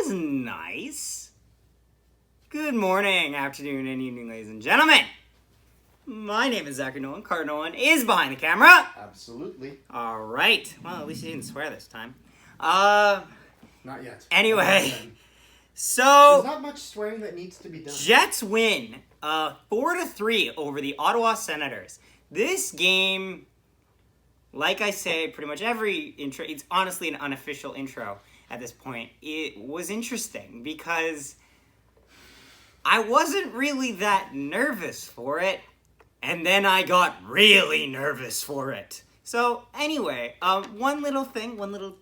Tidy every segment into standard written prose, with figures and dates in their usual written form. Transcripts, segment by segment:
was nice. Good morning, afternoon, and evening, ladies and gentlemen. My name is Zachary Nolan. Carter Nolan is behind the camera. Absolutely. All right. Well, at least he didn't swear this time. Not yet. Anyway, so there's not much swearing that needs to be done. Jets win 4-3 over the Ottawa Senators. This game, like I say, pretty much every intro, it's honestly an unofficial intro at this point. It was interesting because I wasn't really that nervous for it, and then I got really nervous for it. So anyway, one little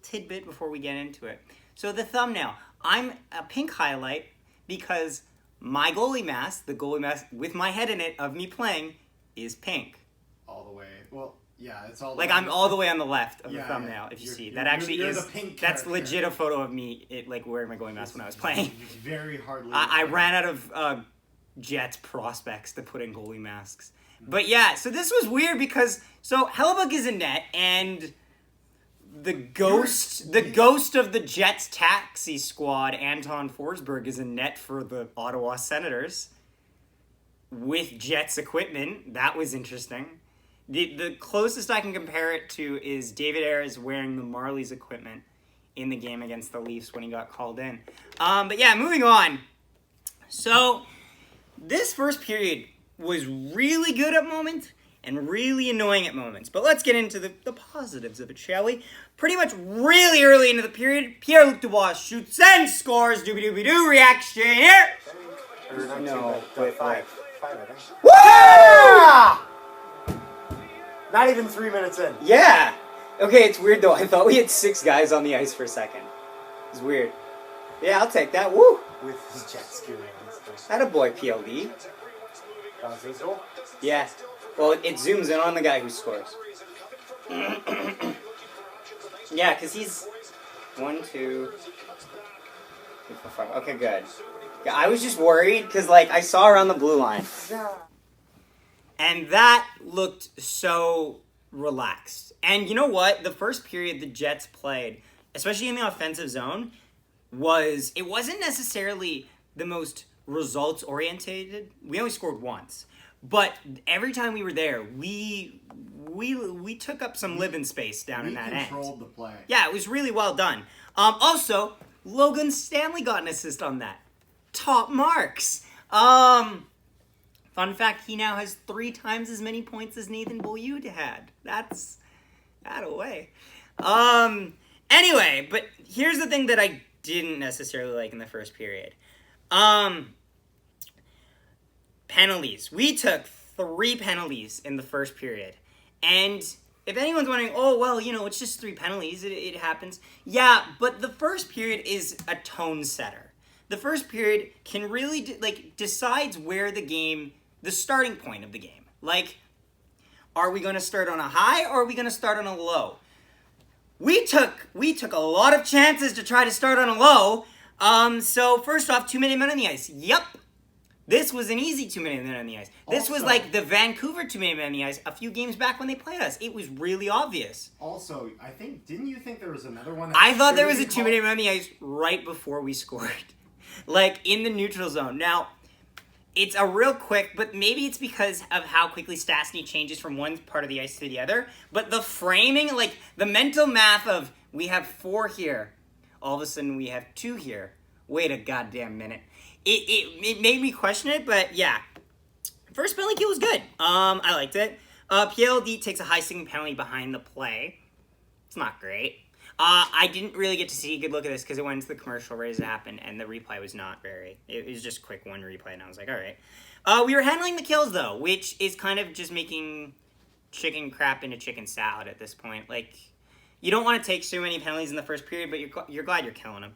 tidbit before we get into it. So the thumbnail, I'm a pink highlight because my goalie mask, the goalie mask with my head in it of me playing, is pink. All the way. Well, yeah, it's all the like way. I'm all the way on the left of the thumbnail. Yeah. If you see, that actually you're is the pink that's character. legit a photo of me, wearing my goalie mask when I was playing. It's very hardly. I ran out of Jets prospects to put in goalie masks. But yeah, so this was weird because Hellebuck is in net and the ghost of the Jets taxi squad, Anton Forsberg, is in net for the Ottawa Senators with Jets equipment. That was interesting. The closest I can compare it to is David Ayres wearing the Marlies equipment in the game against the Leafs when he got called in. But yeah, moving on. So this first period was really good at moments and really annoying at moments. But let's get into the positives of it, shall we? Pretty much really early into the period, Pierre-Luc Dubois shoots and scores. Doobie-doobie-doo, reaction here. No, but like... Woo! Not even 3 minutes in. Yeah. Okay, it's weird though. I thought we had 6 guys on the ice for a second. It's weird. Yeah, I'll take that. Woo! With his jet ski. Attaboy, PLD. Yeah. Well, it zooms in on the guy who scores. Yeah, because he's 1, 2, 3, 4, 5. Okay, good. Yeah, I was just worried because, I saw her on the blue line. And that looked so relaxed. And you know what? The first period the Jets played, especially in the offensive zone, it wasn't necessarily the most results-orientated. We only scored once. But every time we were there, we took up some living space down in that end. We controlled the play. Yeah, it was really well done. Also, Logan Stanley got an assist on that. Top marks. Fun fact, he now has 3 times as many points as Nathan Beaulieu had. That's that away. Anyway, but here's the thing that I didn't necessarily like in the first period. Penalties. We took 3 penalties in the first period. And if anyone's wondering, oh, well, it's just 3 penalties. It happens. Yeah, but the first period is a tone setter. The first period can really, decides where the starting point of the game. Are we going to start on a high or are we going to start on a low? We took a lot of chances to try to start on a low. So first off, 2-minute men on the ice. Yep. This was an easy 2-minute men on the ice. This was like the Vancouver 2-minute men on the ice a few games back when they played us. It was really obvious. Also, didn't you think there was another one? I thought there was a 2-minute man on the ice right before we scored. In the neutral zone. Now, it's a real quick, but maybe it's because of how quickly Stastny changes from one part of the ice to the other. But the framing, the mental math of we have 4 here, all of a sudden we have 2 here. Wait a goddamn minute. It made me question it, but yeah. First penalty kill was good. I liked it. PLD takes a high sticking penalty behind the play. It's not great. I didn't really get to see a good look at this because it went into the commercial right as it happened, and the replay was not very... It was just quick one replay, and I was like, all right. We were handling the kills, though, which is kind of just making chicken crap into chicken salad at this point. You don't want to take so many penalties in the first period, but you're glad you're killing them.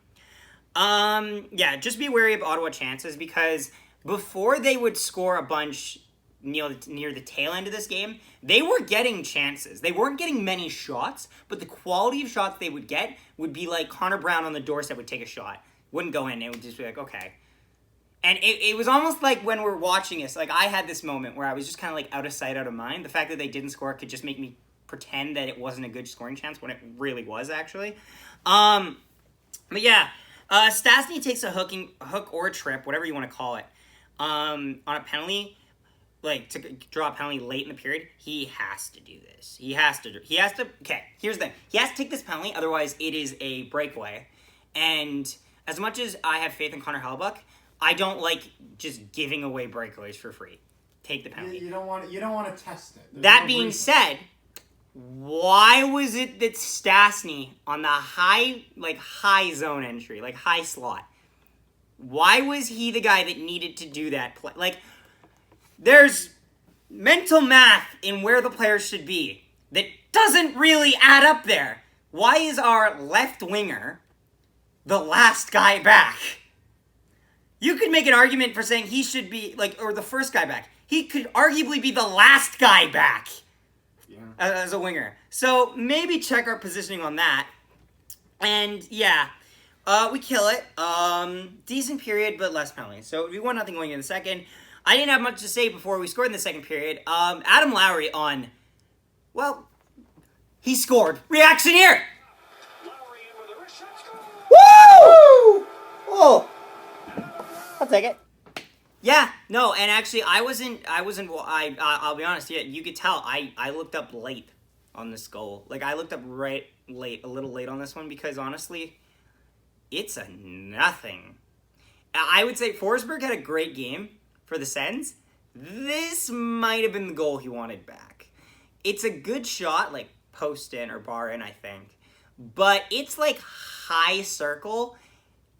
Yeah, just be wary of Ottawa chances because before they would score a bunch near the tail end of this game, they were getting chances. They weren't getting many shots, but the quality of shots they would get would be like Connor Brown on the doorstep would take a shot. Wouldn't go in. It would just be like, okay. And it was almost like when we're watching this, I had this moment where I was just kind of out of sight, out of mind. The fact that they didn't score could just make me pretend that it wasn't a good scoring chance when it really was, actually. But yeah, Stastny takes a hook or a trip, whatever you want to call it, on a penalty, like to draw a penalty late in the period. He has to do this. He has to. Okay, here's the thing. He has to take this penalty, otherwise it is a breakaway. And as much as I have faith in Connor Hellebuyck, I don't like just giving away breakaways for free. Take the penalty. You don't want to test it. That being said, why was it that Stastny on the high zone entry, like high slot, why was he the guy that needed to do that play? Like, there's mental math in where the players should be that doesn't really add up there. Why is our left winger the last guy back? You could make an argument for saying he should be, or the first guy back. He could arguably be the last guy back as a winger. So maybe check our positioning on that. And yeah, we kill it. Decent period, but less penalties. So we 1-0 going in the second. I didn't have much to say before we scored in the second period. Adam Lowry he scored. Reaction here! Woo! Oh! I'll take it. Yeah, no, and actually, I'll be honest, yeah, you could tell, I looked up late on this goal. Like, I looked up a little late on this one, because honestly, it's a nothing. I would say Forsberg had a great game for the Sens. This might have been the goal he wanted back. It's a good shot, like, post in or bar in, I think. But it's, like, high circle,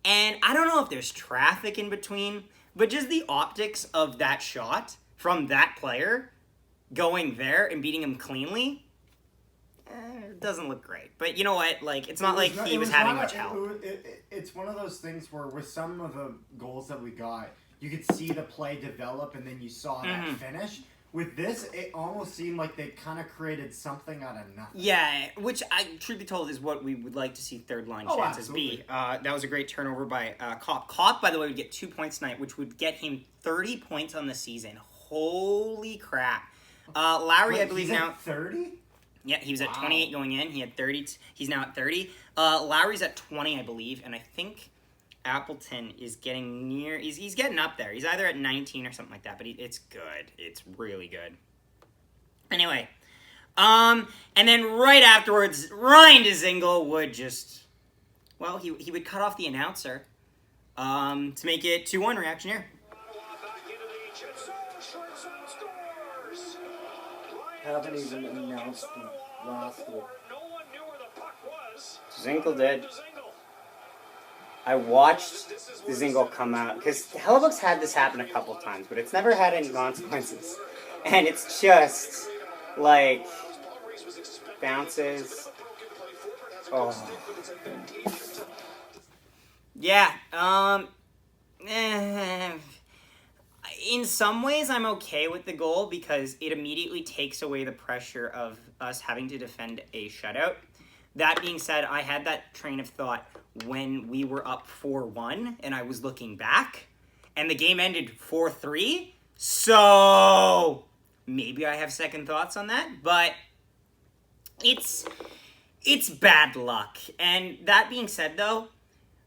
and I don't know if there's traffic in between, but just the optics of that shot from that player going there and beating him cleanly, it doesn't look great. But you know what? Like, it's not like he was having much help. It's one of those things where with some of the goals that we got, you could see the play develop and then you saw that finish. With this, it almost seemed like they kind of created something out of nothing. Yeah, which, truth be told, is what we would like to see third-line chances be. That was a great turnover by Kopp. Kopp, by the way, would get 2 points tonight, which would get him 30 points on the season. Holy crap. Lowry, I believe, now... 30? Yeah, he was at 28 going in. He had 30. He's now at 30. Lowry's at 20, I believe, and I think Appleton is getting near... He's getting up there. He's either at 19 or something like that, but it's good. It's really good. Anyway, and then right afterwards, Ryan Dzingel would just... Well, he would cut off the announcer to make it 2-1 reaction here. Haven't even announced the last one. Dzingel did. I watched the Dzingel come out, because Hellebuyck's had this happen a couple times, but it's never had any consequences. And it's just, like, bounces. Oh. Yeah, in some ways I'm okay with the goal, because it immediately takes away the pressure of us having to defend a shutout. That being said, I had that train of thought when we were up 4-1 and I was looking back and the game ended 4-3. So maybe I have second thoughts on that, but it's bad luck. And that being said, though,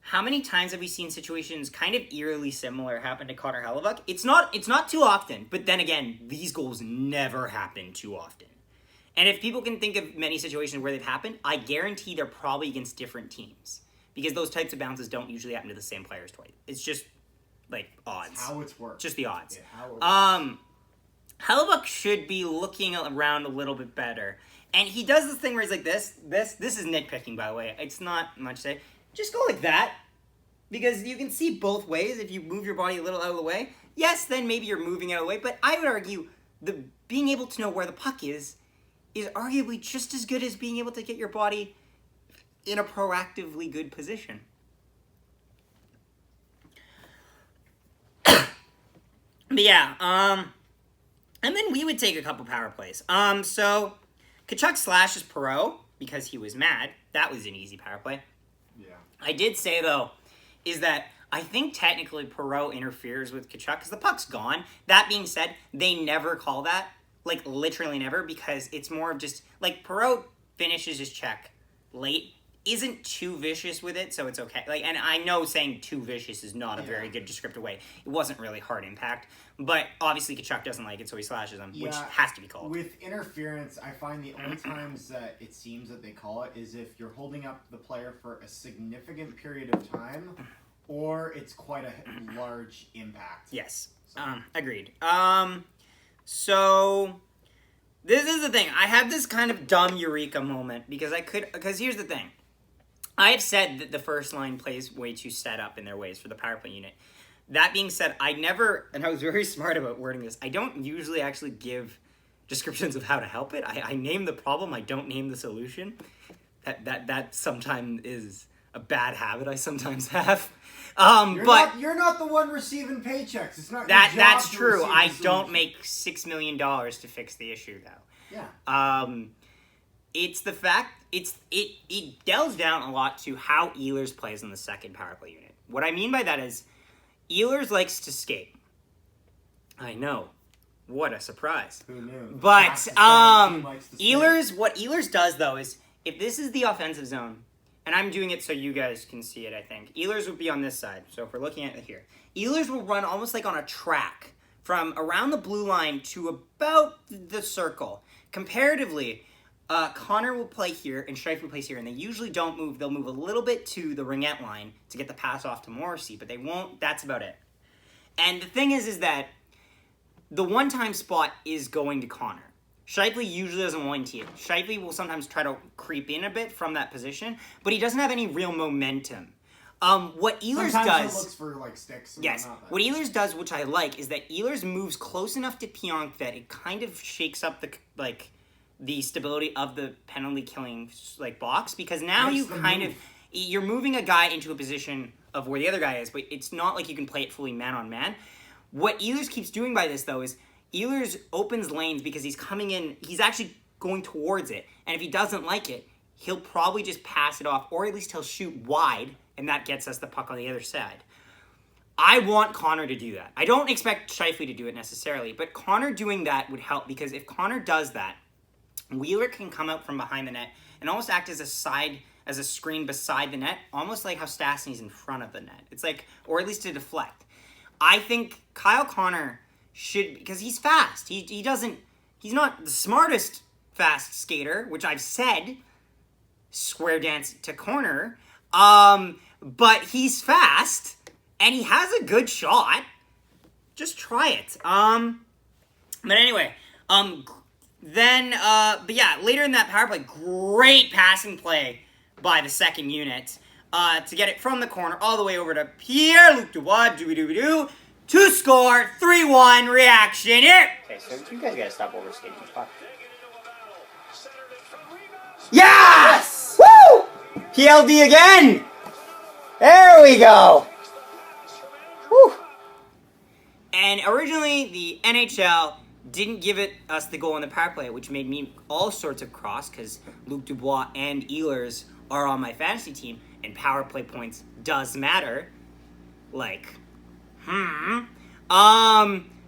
how many times have we seen situations kind of eerily similar happen to Connor Hellebuyck? It's not too often, but then again, these goals never happen too often. And if people can think of many situations where they've happened, I guarantee they're probably against different teams. Because those types of bounces don't usually happen to the same players twice. It's just, like, odds. It's how it's worked. Just the odds. Yeah, how it works. Hellebuyck should be looking around a little bit better. And he does this thing where he's like this is nitpicking, by the way. It's not much to say. Just go like that. Because you can see both ways if you move your body a little out of the way. Yes, then maybe you're moving out of the way. But I would argue the being able to know where the puck is arguably just as good as being able to get your body in a proactively good position. But yeah, and then we would take a couple power plays. So Tkachuk slashes Perreault because he was mad. That was an easy power play. Yeah. I did say, though, is that I think technically Perreault interferes with Tkachuk because the puck's gone. That being said, they never call that. Like, literally never, because it's more of just, like, Perreault finishes his check late. isn't too vicious with it, so it's okay. Like, and I know saying too vicious is not a very good descriptive way. It wasn't really hard impact, but obviously Kachuk doesn't like it, so he slashes him, which has to be called. With interference, I find the only times that it seems that they call it is if you're holding up the player for a significant period of time, or it's quite a large impact. Yes, agreed. So this is the thing. I have this kind of dumb eureka moment because here's the thing. I have said that the first line plays way too set up in their ways for the power play unit. That being said, and I was very smart about wording this, I don't usually actually give descriptions of how to help it. I name the problem, I don't name the solution. That sometimes is a bad habit I sometimes have. You're not the one receiving paychecks. It's not your job that's to true. receive I the don't solution. make $6 million to fix the issue, though. Yeah. It's the fact it delves down a lot to how Ehlers plays in the second power play unit. What I mean by that is Ehlers likes to skate. I know. What a surprise. Who knew? But Ehlers, what Ehlers does though is if this is the offensive zone, and I'm doing it so you guys can see it, I think. Ehlers would be on this side. So if we're looking at it here. Ehlers will run almost like on a track from around the blue line to about the circle. Comparatively, Connor will play here and Scheifele plays here, and they usually don't move. They'll move a little bit to the ringette line to get the pass off to Morrissey, but they won't. That's about it. And the thing is that the one-time spot is going to Connor. Scheifele usually doesn't want to. Scheifele will sometimes try to creep in a bit from that position, but he doesn't have any real momentum. What Ehlers does... he looks for, like, sticks. And yes. What Ehlers does, which I like, is that Ehlers moves close enough to Pionk that it kind of shakes up the stability of the penalty-killing, box, because now you're moving a guy into a position of where the other guy is, but it's not like you can play it fully man-on-man. What Ehlers keeps doing by this, though, is Ehlers opens lanes because he's coming in, he's actually going towards it, and if he doesn't like it, he'll probably just pass it off, or at least he'll shoot wide, and that gets us the puck on the other side. I want Connor to do that. I don't expect Scheifele to do it necessarily, but Connor doing that would help, because if Connor does that, Wheeler can come out from behind the net and almost act as a screen beside the net, almost like how Stastny's in front of the net. It's like, or at least to deflect. I think Kyle Connor should, because he's fast. He's not the smartest fast skater, which I've said, square dance to corner, but he's fast, and he has a good shot. Just try it. But anyway, later in that power play, great passing play by the second unit to get it from the corner all the way over to Pierre-Luc Dubois, dooby-dooby-doo, to score, 3-1 reaction here. Okay, so you guys gotta stop overskating the puck. Yes! Woo! PLD again! There we go! Woo! And originally, the NHL didn't give us the goal in the power play, which made me all sorts of cross, because Luc Dubois and Ehlers are on my fantasy team, and power play points does matter.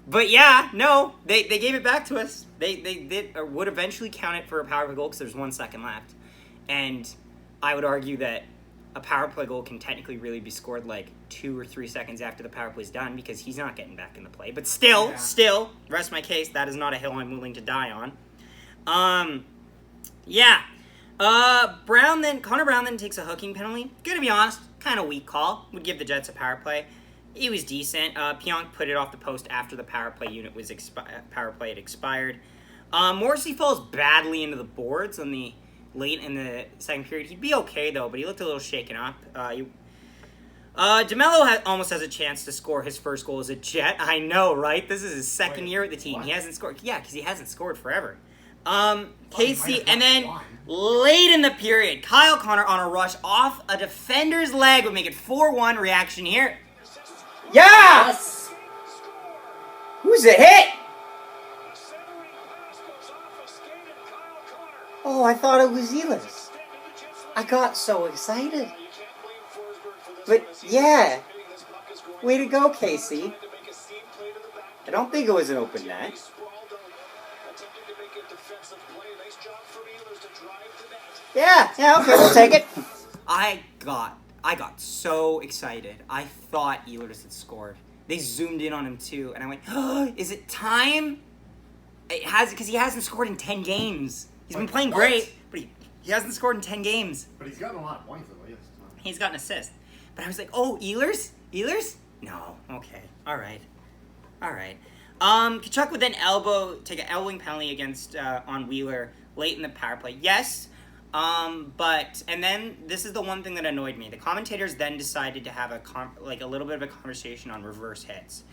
But yeah, no, they gave it back to us. They did, or would eventually count it for a power play goal, because there's 1 second left. And I would argue that a power play goal can technically really be scored 2 or 3 seconds after the power play's done, because he's not getting back in the play. But still, rest my case, that is not a hill I'm willing to die on. Connor Brown then takes a hooking penalty. Gonna be honest, kind of weak call. Would give the Jets a power play. It was decent. Pionk put it off the post after the power play unit was power play had expired. Morrissey falls badly into the boards late in the second period. He'd be okay though, but he looked a little shaken up. DeMello almost has a chance to score his first goal as a Jet. I know, right? This is his second year at the team. What? He hasn't scored. Yeah, because he hasn't scored forever. Casey, and then late in the period, Kyle Connor on a rush off a defender's leg would make it 4-1 reaction here. Yes! Who's it hit? Oh, I thought it was Ehlers. I got so excited. But yeah, way to go, Casey. I don't think it was an open net. Yeah, okay, we'll take it. I got so excited. I thought Oilers had scored. They zoomed in on him too, and I went, "Oh, is it time?" It has, because he hasn't scored in 10 games. He's been playing great, but he hasn't scored in 10 games. But he's gotten a lot of points at least. He's got an assist. But I was like, "Oh, Oilers? Oilers? No. Okay. All right. Tkachuk would then take an elbowing penalty against on Wheeler late in the power play. Yes. And then this is the one thing that annoyed me. The commentators then decided to have a little bit of a conversation on reverse hits.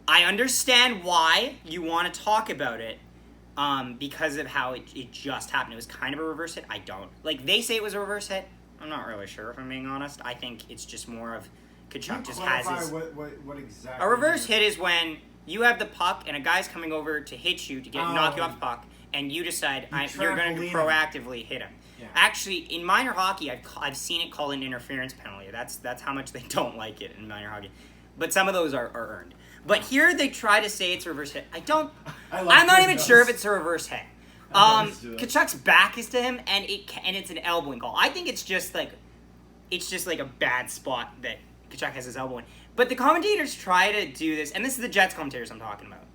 I understand why you want to talk about it, because of how it just happened. It was kind of a reverse hit. I don't. Like, they say it was a reverse hit. I'm not really sure, if I'm being honest. I think it's just more of Tkachuk just has his... What exactly... A reverse hit is when you have the puck and a guy's coming over to hit you, to knock you off the puck, and you decide you're going to proactively hit him. Yeah. Actually, in minor hockey, I've seen it called an interference penalty. That's how much they don't like it in minor hockey. But some of those are earned. But here they try to say it's a reverse hit. I'm not even sure if it's a reverse hit. Tkachuk's back is to him, and it's an elbowing call. I think it's just like a bad spot that Tkachuk has his elbow in. But the commentators try to do this, and this is the Jets commentators I'm talking about.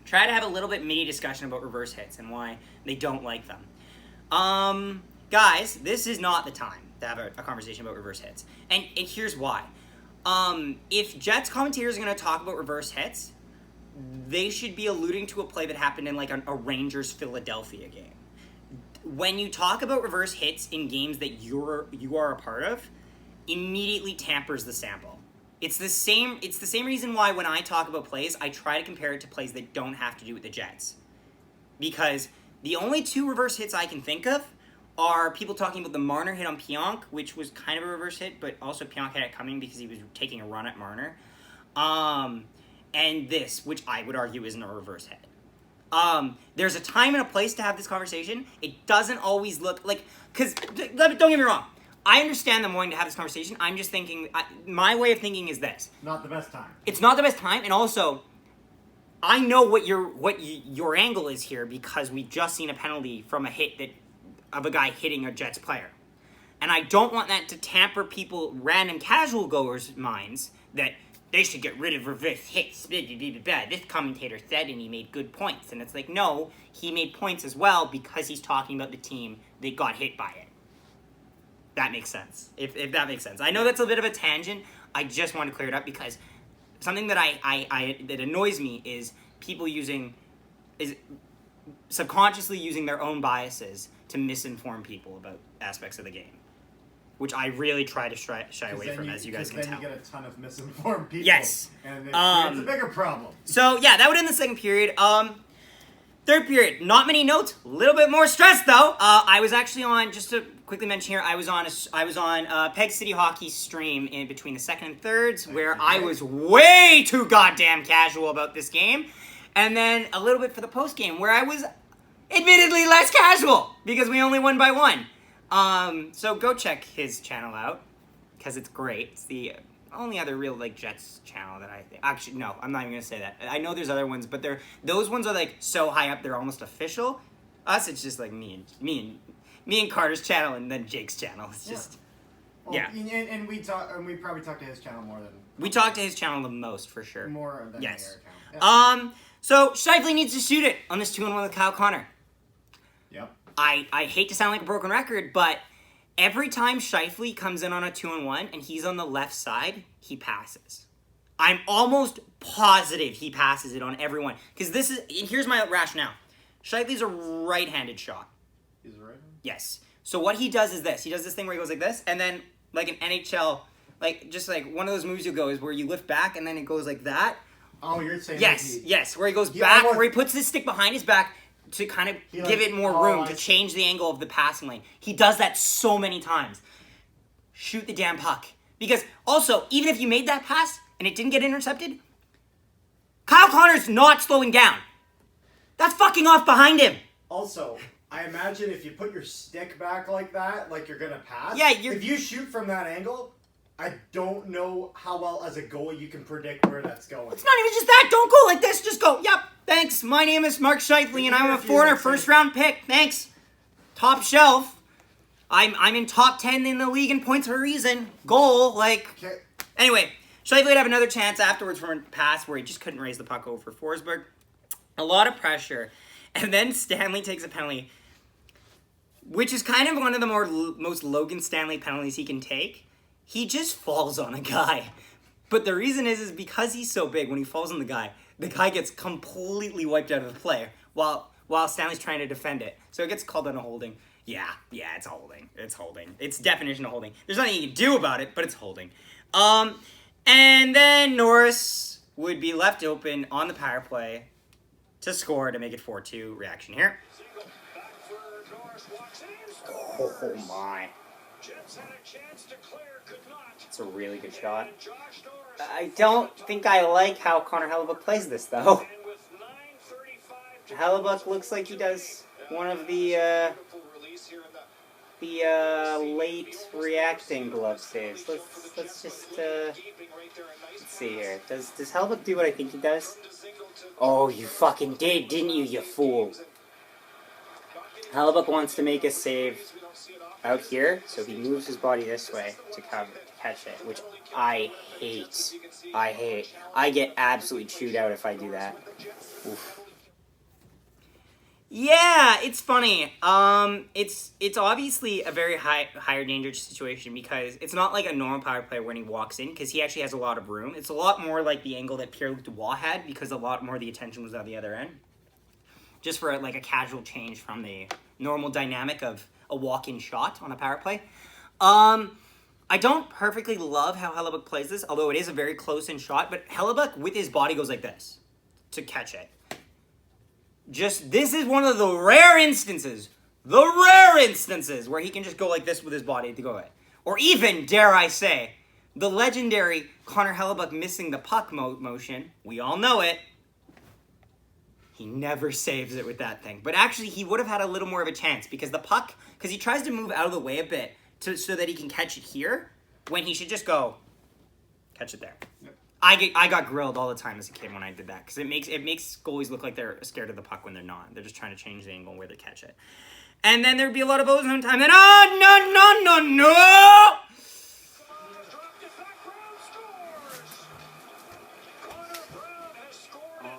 Try to have a little bit mini discussion about reverse hits and why they don't like them. Guys, this is not the time to have a conversation about reverse hits. And here's why. If Jets commentators are going to talk about reverse hits, they should be alluding to a play that happened in like a Rangers-Philadelphia game. When you talk about reverse hits in games that you are a part of, immediately tampers the sample. It's the same reason why when I talk about plays, I try to compare it to plays that don't have to do with the Jets. Because the only two reverse hits I can think of are people talking about the Marner hit on Pionk, which was kind of a reverse hit, but also Pionk had it coming because he was taking a run at Marner. And this, which I would argue isn't a reverse hit. There's a time and a place to have this conversation. It doesn't always look like... Because, don't get me wrong, I understand them wanting to have this conversation. I'm just thinking... my way of thinking is this. Not the best time. It's not the best time, and also... I know what your angle is here because we've just seen a penalty from a hit of a guy hitting a Jets player. And I don't want that to tamper random casual goers' minds that they should get rid of reverse hits. This commentator said, and he made good points. And it's like, no, he made points as well because he's talking about the team that got hit by it. That makes sense. If that makes sense. I know that's a bit of a tangent. I just want to clear it up because something that that annoys me is people subconsciously using their own biases to misinform people about aspects of the game, which I really try to shy away from, as you guys can tell. Then you get a ton of misinformed people. Yes. And it's a bigger problem. So, yeah, that would end the second period. Third period, not many notes, a little bit more stress, though. I was actually on, just to quickly mention here, I was on Peg City Hockey's stream in between the second and thirds, where I was way too goddamn casual about this game. And then a little bit for the post-game, where I was admittedly less casual, because we only won by one. So go check his channel out, because it's great. It's the only other real, Jets channel that I think... Actually, no, I'm not even going to say that. I know there's other ones, but those ones are, so high up, they're almost official. Us, it's just, me and Carter's channel, and then Jake's channel. It's just... Yeah. And we probably talk to his channel more than... We talk to his channel the most, for sure. More than yes. the account. Yeah. So, Shifley needs to shoot it on this 2-1 with Kyle Connor. Yep. I hate to sound like a broken record, but every time Shifley comes in on a 2-1 and he's on the left side, he passes. I'm almost positive he passes it on everyone. Because here's my rationale. Shifley's a right-handed shot. He's a right-handed? Yes. So what he does is this. He does this thing where he goes like this, and then like an NHL, just one of those moves you go is where you lift back and then it goes like that. Oh, you're saying yes, where he goes back, where he puts his stick behind his back to kind of give it more room to change the angle of the passing lane. He does that so many times. Shoot the damn puck. Because also, even if you made that pass and it didn't get intercepted, Kyle Connor's not slowing down. That's fucking off behind him. Also, I imagine if you put your stick back like that, like you're going to pass, if you shoot from that angle... I don't know how well as a goalie you can predict where that's going. It's not even just that. Don't go like this. Just go, yep, thanks. My name is Mark Shifley, and I'm a foreigner first-round pick. Thanks. Top shelf. I'm in top 10 in the league in points for a reason. Goal, like... Okay. Anyway, Scheifele would have another chance afterwards from a pass where he just couldn't raise the puck over Forsberg. A lot of pressure. And then Stanley takes a penalty, which is kind of one of the most Logan Stanley penalties he can take. He just falls on a guy. But the reason is because he's so big, when he falls on the guy gets completely wiped out of the play while Stanley's trying to defend it. So it gets called on a holding. Yeah, it's holding. It's holding. It's definition of holding. There's nothing you can do about it, but it's holding. And then Norris would be left open on the power play to score to make it 4-2. Reaction here. Oh my. It's a really good shot. I don't think I like how Connor Hellebuyck plays this, though. Hellebuyck looks like he does one of the late reacting glove saves. Let's just let's see here. Does Hellebuyck do what I think he does? Oh, you fucking did, didn't you, you fool? Hellebuyck wants to make a save out here, so he moves his body this way to catch it, which I hate. I get absolutely chewed out if I do that. Oof. Yeah, it's funny. It's obviously a very higher danger situation because it's not like a normal power play when he walks in because he actually has a lot of room. It's a lot more like the angle that Pierre-Luc Dubois had because a lot more of the attention was on the other end. Just for like a casual change from the normal dynamic of a walk-in shot on a power play. I don't perfectly love how Hellebuyck plays this, although it is a very close-in shot, but Hellebuyck with his body goes like this to catch it. This is one of the rare instances where he can just go like this with his body to go away. Or even, dare I say, the legendary Connor Hellebuyck missing the puck motion. We all know it. He never saves it with that thing. But actually, he would have had a little more of a chance because the puck, because he tries to move out of the way a bit so that he can catch it here when he should just go catch it there. Yep. I got grilled all the time as a kid when I did that because it makes goalies look like they're scared of the puck when they're not. They're just trying to change the angle where they catch it. And then there'd be a lot of ozone time. Then no!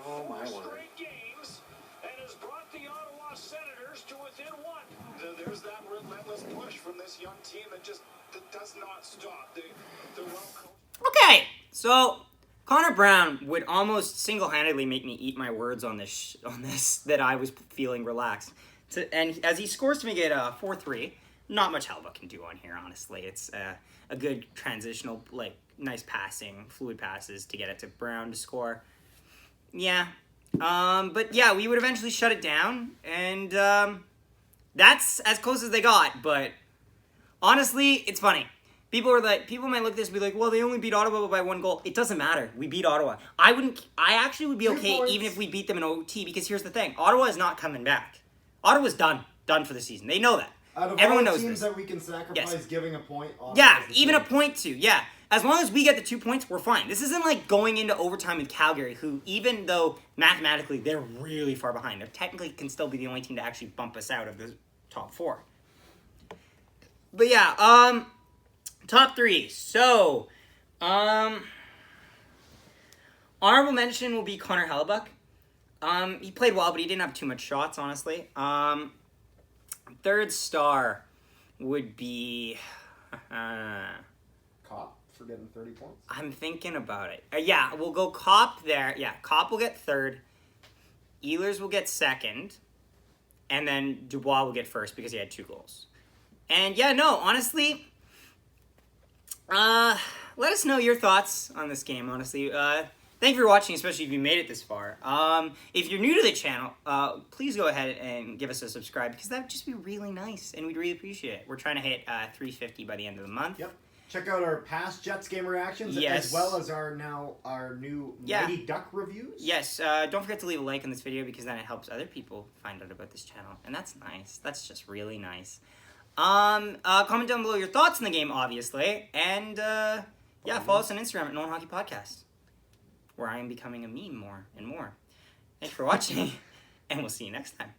Oh my word! And has brought the Ottawa Senators to within one. There's that relentless push from this young team that does not stop. They're well coached. Okay, so Connor Brown would almost single-handedly make me eat my words on this that I was feeling relaxed. And as he scores to make it 4-3, not much Hellebuyck can do on here, honestly. It's a good transitional, like, nice passing, fluid passes to get it to Brown to score. Yeah. But yeah, we would eventually shut it down, and that's as close as they got, but honestly, it's funny. People might look at this and be like, well, they only beat Ottawa by 1 goal. It doesn't matter. We beat Ottawa. I actually would be okay even if we beat them in OT, because here's the thing. Ottawa is not coming back. Ottawa's done for the season. They know that. Out of Everyone all knows teams this. that we can sacrifice giving a point, Ottawa yeah, is the even team. a point too. Yeah. As long as we get the 2 points, we're fine. This isn't like going into overtime with Calgary, who, even though mathematically they're really far behind, they technically can still be the only team to actually bump us out of the top 4. But yeah, top 3. So, honorable mention will be Connor Hellebuyck. He played well, but he didn't have too much shots, honestly. Third star would be... Cop for getting 30 points. I'm thinking about it. Yeah, we'll go Cop there. Yeah, Cop will get 3rd. Ehlers will get 2nd. And then Dubois will get 1st because he had 2 goals. And yeah, no, honestly... let us know your thoughts on this game, honestly. Thank you for watching, especially if you made it this far. If you're new to the channel, please go ahead and give us a subscribe, because that would just be really nice, and we'd really appreciate it. We're trying to hit 350 by the end of the month. Yep. Check out our past Jets game reactions, as well as our new Mighty Duck reviews. Yes, don't forget to leave a like on this video, because then it helps other people find out about this channel, and that's nice. That's just really nice. Comment down below your thoughts on the game, obviously, and yeah, follow us on Instagram at Nolan Hockey Podcast, where I am becoming a meme more and more. Thanks for watching, and we'll see you next time.